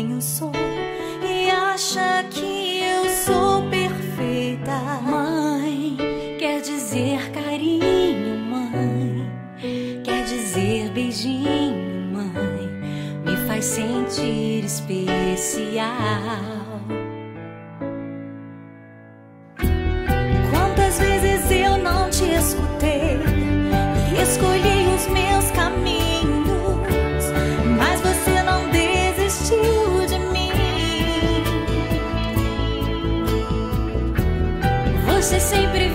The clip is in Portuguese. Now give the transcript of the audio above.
quem eu sou e acha que eu sou perfeita. Mãe, quer dizer carinho, mãe, quer dizer beijinho, mãe, me faz sentir especial. Quantas vezes eu não te escutei e escolhi os meus caminhos, mas você não desistiu de mim. Você sempre